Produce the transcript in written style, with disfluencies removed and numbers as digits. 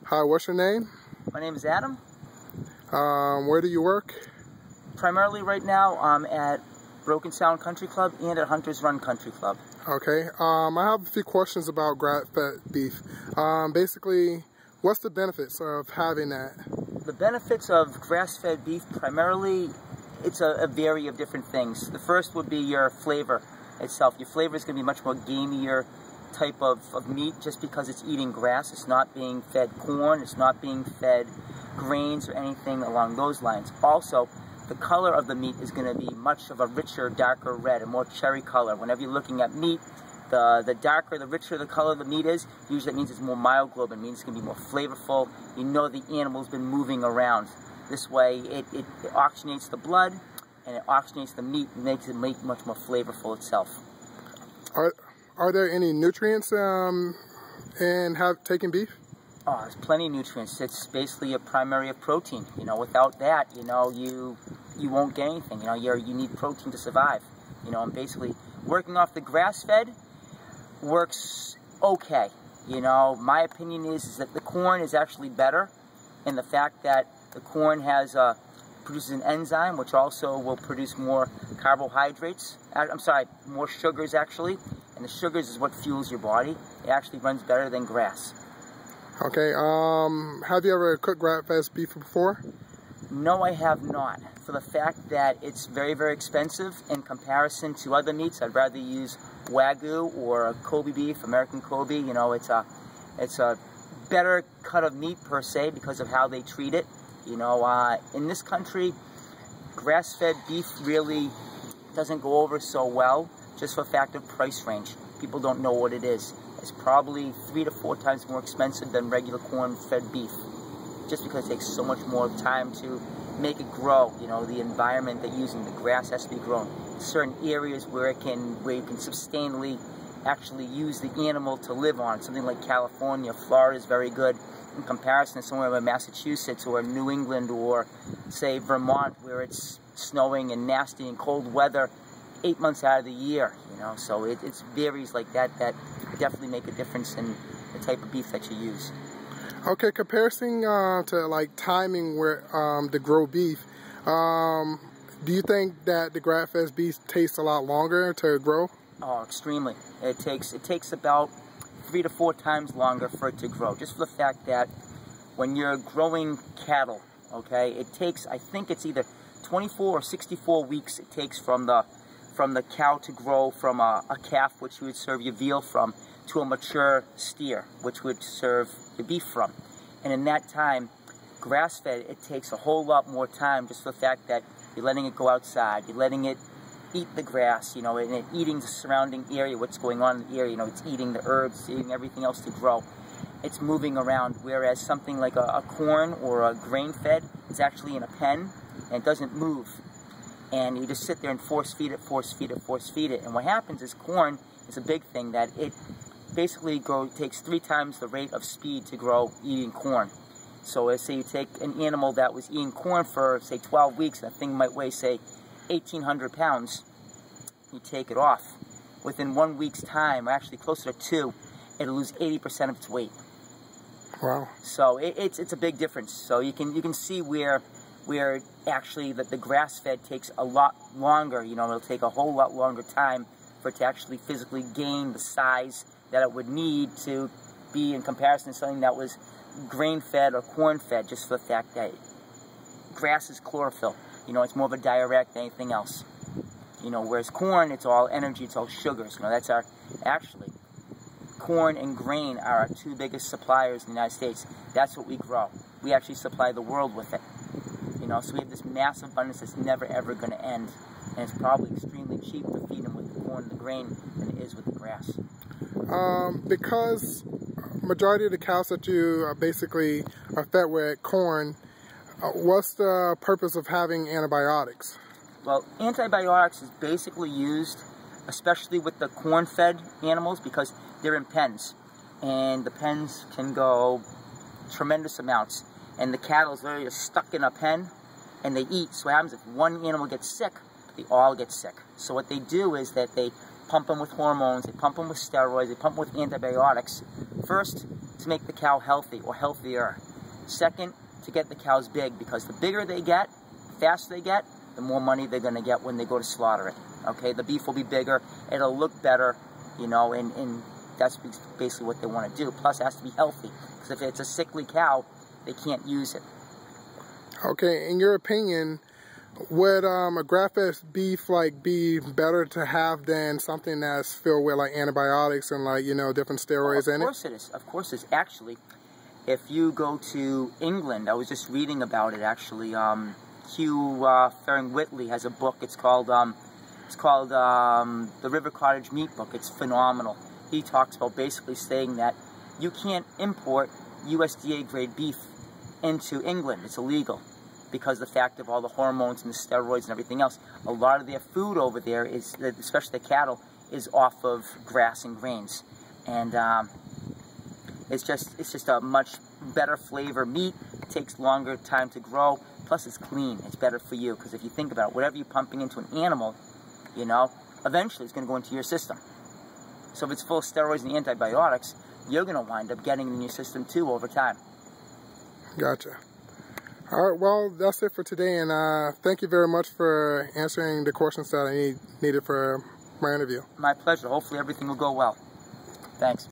Hi, what's your name? My name is Adam. Where do you work? Primarily right now I'm at Broken Sound Country Club and at Hunter's Run Country Club. Okay. I have a few questions about grass-fed beef. Basically, what's the benefits of having that? The benefits of grass-fed beef, primarily, it's a variety of different things. The first would be your flavor itself. Your flavor is going to be much more gamier type of meat just because it's eating grass. It's not being fed corn. It's not being fed grains or anything along those lines. Also, the color of the meat is going to be much of a richer, darker red, a more cherry color. Whenever you're looking at meat, the darker, the richer the color of the meat is, usually that means it's more myoglobin. It means it's going to be more flavorful. You know the animal's been moving around. This way, it oxygenates the blood, and it oxygenates the meat and makes it much more flavorful itself. Are there any nutrients in taking beef? Oh, there's plenty of nutrients. It's basically a primary of protein. You know, without that, you know, you won't get anything. You know, you need protein to survive. You know, and basically working off the grass-fed works okay. You know, my opinion is that the corn is actually better, in the fact that the corn produces an enzyme which also will produce more carbohydrates. More sugars actually. And the sugars is what fuels your body. It actually runs better than grass. Okay, have you ever cooked grass-fed beef before? No, I have not. For the fact that it's very, very expensive in comparison to other meats. I'd rather use Wagyu or Kobe beef, American Kobe. You know, it's a better cut of meat per se because of how they treat it. You know, in this country, grass-fed beef really doesn't go over so well, just for the fact of price range. People don't know what it is. It's probably 3 to 4 times more expensive than regular corn-fed beef, just because it takes so much more time to make it grow. You know, the environment they're using, the grass has to be grown. Certain areas where you can sustainably actually use the animal to live on. Something like California, Florida is very good in comparison to somewhere like Massachusetts or New England or, say, Vermont, where it's snowing and nasty and cold weather 8 months out of the year, you know, so it varies like that definitely make a difference in the type of beef that you use. Okay, comparison to like timing where to grow beef, do you think that the grass-fed beef takes a lot longer to grow? Oh, extremely. It takes about 3 to 4 times longer for it to grow, just for the fact that when you're growing cattle, okay, it takes, I think it's either 24 or 64 weeks it takes from the cow to grow from a calf, which you would serve your veal from, to a mature steer, which would serve the beef from. And in that time, grass-fed, it takes a whole lot more time, just for the fact that you're letting it go outside, you're letting it eat the grass, you know, and it eating the surrounding area, what's going on in the area, you know, it's eating the herbs, it's eating everything else to grow. It's moving around, whereas something like a corn or a grain-fed is actually in a pen, and it doesn't move. And you just sit there and force feed it, force feed it, force feed it. And what happens is corn is a big thing, that it basically takes 3 times the rate of speed to grow eating corn. So let's say you take an animal that was eating corn for, say, 12 weeks, and that thing might weigh, say, 1,800 pounds. You take it off. Within 1 week's time, or actually closer to 2, it'll lose 80% of its weight. Wow. So it's a big difference. So you can see where actually that the grass-fed takes a lot longer. You know, it'll take a whole lot longer time for it to actually physically gain the size that it would need to be in comparison to something that was grain-fed or corn-fed, just for the fact that grass is chlorophyll. You know, it's more of a diuretic than anything else. You know, whereas corn, it's all energy, it's all sugars. You know, that's actually, corn and grain are our 2 biggest suppliers in the United States. That's what we grow. We actually supply the world with it. You know, so we have this massive abundance that's never ever going to end, and it's probably extremely cheap to feed them with the corn and the grain than it is with the grass. Because majority of the cows that you basically are fed with corn, what's the purpose of having antibiotics? Well, antibiotics is basically used, especially with the corn-fed animals, because they're in pens, and the pens can go tremendous amounts. And the cattle is literally just stuck in a pen, and they eat. So what happens if one animal gets sick, they all get sick. So what they do is that they pump them with hormones, they pump them with steroids, they pump them with antibiotics. First, to make the cow healthy or healthier. Second, to get the cows big, because the bigger they get, the faster they get, the more money they're going to get when they go to slaughter it. Okay, the beef will be bigger, it'll look better, you know, and that's basically what they want to do. Plus, it has to be healthy, because if it's a sickly cow, they can't use it. Okay, in your opinion, would a grass-fed beef be better to have than something that's filled with antibiotics and different steroids in it? Of course it is. Of course it is. Actually, if you go to England, I was just reading about it actually. Hugh Fearing-Whitley has a book. It's called the River Cottage Meat Book. It's phenomenal. He talks about basically saying that you can't import USDA grade beef into England. It's illegal, because the fact of all the hormones and the steroids and everything else. A lot of their food over there is, especially the cattle, is off of grass and grains, and it's just a much better flavor meat. It takes longer time to grow. Plus, it's clean. It's better for you, because if you think about it, whatever you're pumping into an animal, you know, eventually it's going to go into your system. So if it's full of steroids and antibiotics, you're going to wind up getting it in your system too over time. Gotcha. All right, well, that's it for today, and thank you very much for answering the questions that I needed for my interview. My pleasure. Hopefully everything will go well. Thanks.